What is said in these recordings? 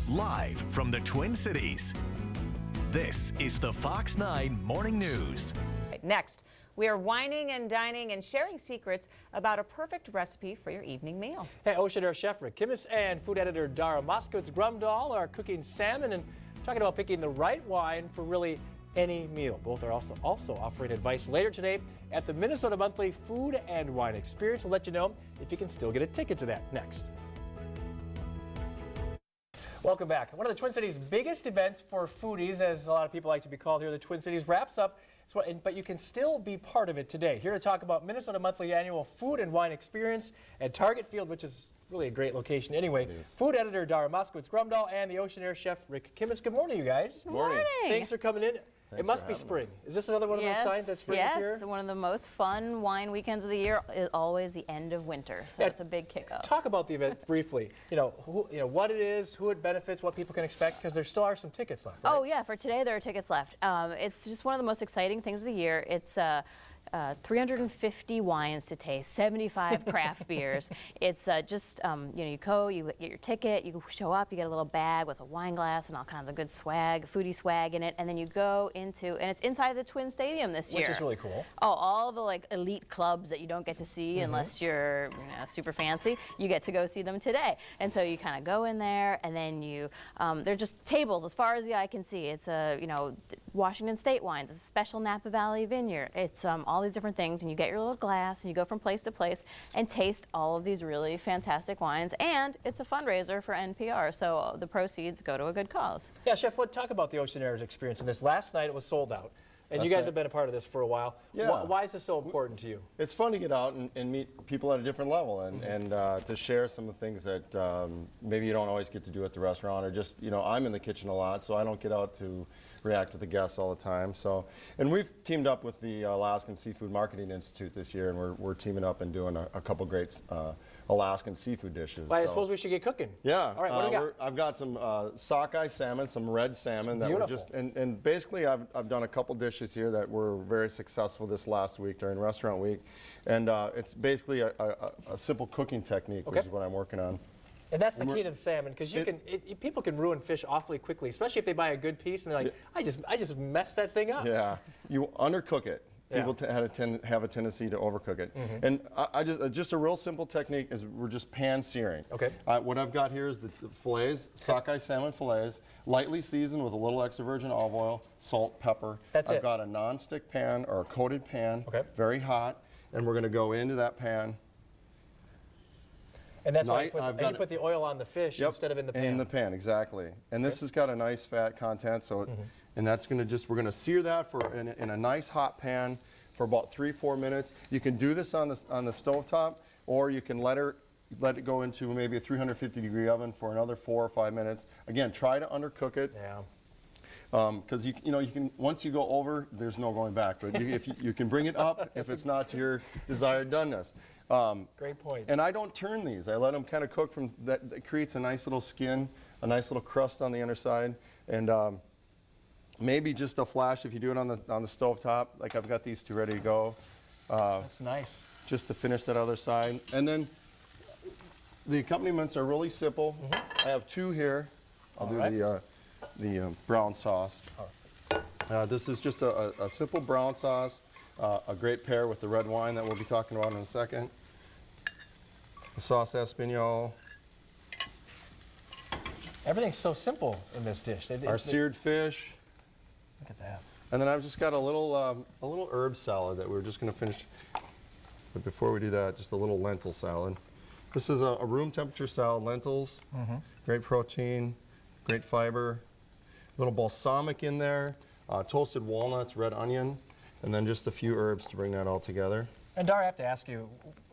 live from the Twin Cities. This is the Fox 9 Morning News. Next, we are wining and dining and sharing secrets about a perfect recipe for your evening meal. Hey, Oceanaire chef Rick chemist and food editor Dara Moskowitz Grumdahl are cooking salmon and talking about picking the right wine for really any meal. Both are also offering advice later today at the Minnesota Monthly Food and Wine Experience. We'll let you know if you can still get a ticket to that next. Welcome back. One of the Twin Cities' biggest events for foodies, as a lot of people like to be called here, the Twin Cities wraps up, but you can still be part of it today. Here to talk about Minnesota Monthly Annual Food and Wine Experience at Target Field, which is really a great location anyway. Food editor Dara Moskowitz Grumdahl and the Oceanaire chef Rick Chemist. Good morning, you guys. Good morning. Thanks for coming in. It must be spring. Is this another one of those signs that spring is here? Yes, one of the most fun wine weekends of the year is always the end of winter, so it's a big kickoff. Talk about the event briefly. What it is, who it benefits, what people can expect, because there still are some tickets left, right? Oh yeah, for today there are tickets left. It's just one of the most exciting things of the year. It's 350 wines to taste, 75 craft beers. It's you go, you get your ticket, you show up, you get a little bag with a wine glass and all kinds of good swag, foodie swag in it, and then you go into, and it's inside the Twin Stadium this year. Which is really cool. Oh, all the elite clubs that you don't get to see unless you're super fancy, you get to go see them today. And so you kind of go in there, and then you, they're just tables as far as the eye can see. It's Washington State wines, it's a special Napa Valley vineyard. It's all these different things, and you get your little glass and you go from place to place and taste all of these really fantastic wines, and it's a fundraiser for NPR, so the proceeds go to a good cause. Yeah, Chef, talk about the Oceanaire's experience in this. Last night it was sold out, and you guys have been a part of this for a while. Yeah. Why is this so important to you? It's fun to get out and meet people at a different level and to share some of the things that maybe you don't always get to do at the restaurant, or just, I'm in the kitchen a lot, so I don't get out to react with the guests all the time. So, and we've teamed up with the Alaskan Seafood Marketing Institute this year, and we're teaming up and doing a couple great Alaskan seafood dishes. Well, I suppose we should get cooking. Yeah. All right, what do we got? I've got some sockeye salmon, some red salmon that beautiful. we're just, and basically I've done a couple dishes here that were very successful this last week during Restaurant Week, and it's basically a simple cooking technique, which is what I'm working on. And that's the key to the salmon, because people can ruin fish awfully quickly, especially if they buy a good piece and they're like, I just messed that thing up. Yeah, you undercook it. People have a tendency to overcook it. And just a real simple technique is we're just pan searing. Okay. What I've got here is the fillets, sockeye salmon fillets, lightly seasoned with a little extra virgin olive oil, salt, pepper. I've got a non-stick pan or a coated pan, very hot, and we're going to go into that pan. And that's why you put the oil on the fish instead of in the pan. In the pan, exactly. And this has got a nice fat content, so and that's going to we're going to sear that in a nice hot pan for about 3-4 minutes. You can do this on the stovetop, or you can let it go into maybe a 350-degree oven for another 4 or 5 minutes. Again, try to undercook it. Yeah. Because you can, once you go over, there's no going back. But if you can bring it up if it's not to your desired doneness. Great point. And I don't turn these. I let them kind of cook from that. It creates a nice little skin, a nice little crust on the underside, and maybe just a flash if you do it on the stovetop. Like I've got these two ready to go. That's nice. Just to finish that other side, and then the accompaniments are really simple. I have two here. I'll do the brown sauce. This is just a simple brown sauce, a great pair with the red wine that we'll be talking about in a second. The sauce Espanol. Everything's so simple in this dish. Our seared fish. Look at that. And then I've just got a little herb salad that we're just going to finish. But before we do that, just a little lentil salad. This is a room temperature salad, lentils, great protein, great fiber, a little balsamic in there, toasted walnuts, red onion, and then just a few herbs to bring that all together. And Dara, I have to ask you,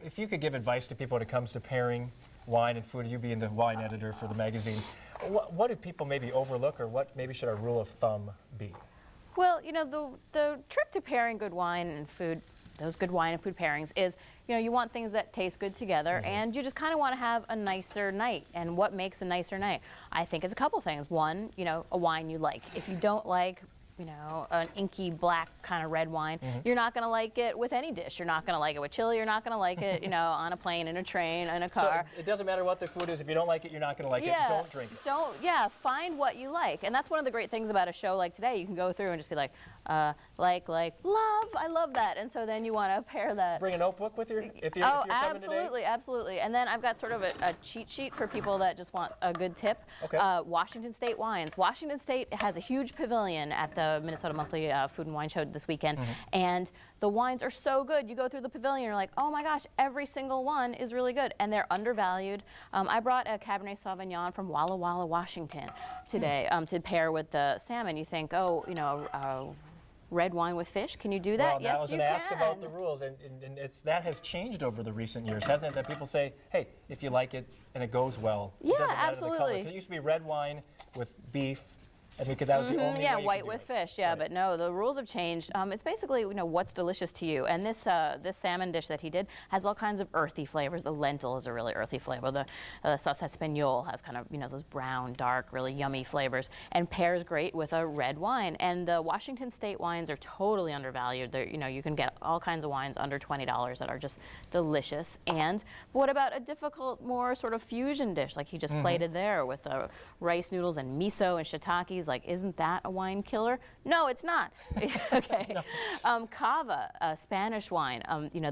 if you could give advice to people when it comes to pairing wine and food, you being the wine editor for the magazine, what do people maybe overlook, or what maybe should our rule of thumb be? Well, the trick to pairing good wine and food, those good wine and food pairings, is you want things that taste good together, and you just kind of want to have a nicer night. And what makes a nicer night? I think it's a couple things. One, a wine you like. If you don't like an inky black kind of red wine, you're not going to like it with any dish. You're not going to like it with chili. You're not going to like it, on a plane, in a train, in a car. So it doesn't matter what the food is. If you don't like it, you're not going to like it. Don't drink it. Find what you like. And that's one of the great things about a show like today. You can go through and just be like, love, I love that. And so then you want to pair that. Bring a notebook with you if you're coming absolutely, today? absolutely. And then I've got sort of a cheat sheet for people that just want a good tip. Okay. Washington State wines. Washington State has a huge pavilion at the Minnesota Monthly Food and Wine Show this weekend, and the wines are so good. You go through the pavilion, you're like, oh my gosh, every single one is really good, and they're undervalued. I brought a Cabernet Sauvignon from Walla Walla, Washington today to pair with the salmon. You think, red wine with fish, can you do that? Well, yes, I was you going to can. ask about the rules, and that has changed over the recent years, hasn't it? That people say, hey, if you like it and it goes well, it doesn't matter the color. Absolutely. 'Cause it used to be red wine with beef, and because that was the only way you white could do with it. fish. But no, the rules have changed. It's basically what's delicious to you. And this salmon dish that he did has all kinds of earthy flavors. The lentil is a really earthy flavor. The sauce espagnole has kind of those brown, dark, really yummy flavors, and pairs great with a red wine. And the Washington State wines are totally undervalued. They're, you can get all kinds of wines under $20 that are just delicious. And what about a difficult, more sort of fusion dish like he just plated there with rice noodles and miso and shiitakes? Like, isn't that a wine killer? No, it's not. Okay. No. Cava, a Spanish wine.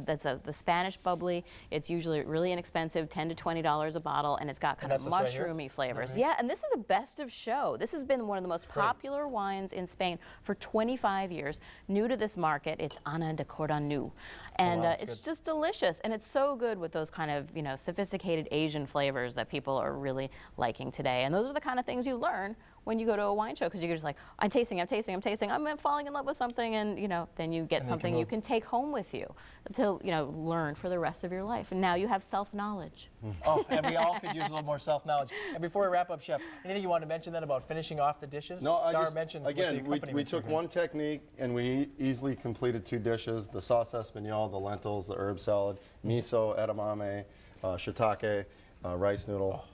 That's the Spanish bubbly. It's usually really inexpensive, $10 to $20 a bottle, and it's got kind of mushroomy flavors. Yeah, and this is the best of show. This has been one of the most popular wines in Spain for 25 years. New to this market, it's Ana de Cordonu, and it's just delicious, and it's so good with those kind of sophisticated Asian flavors that people are really liking today. And those are the kind of things you learn when you go to a wine show, because you're just like, I'm tasting, I'm falling in love with something, and then you get something you can take home with you to learn for the rest of your life. And now you have self-knowledge. Oh, and we all could use a little more self-knowledge. And before we wrap up, Chef, anything you want to mention then about finishing off the dishes? No, Dara mentioned again, we took one technique and we easily completed 2 dishes: the sauce espagnole, the lentils, the herb salad, miso, edamame, shiitake, rice noodle.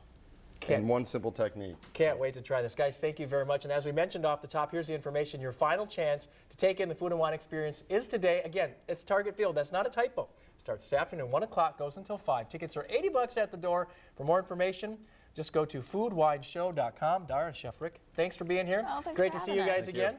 And one simple technique. Can't wait to try this. Guys, thank you very much. And as we mentioned off the top, here's the information. Your final chance to take in the Food and Wine experience is today. Again, it's Target Field. That's not a typo. Starts this afternoon, 1 o'clock, goes until 5. Tickets are $80 at the door. For more information, just go to foodwineshow.com. Dara and Chef Rick, thanks for being here. Oh, thanks Great for to see having you guys us. again.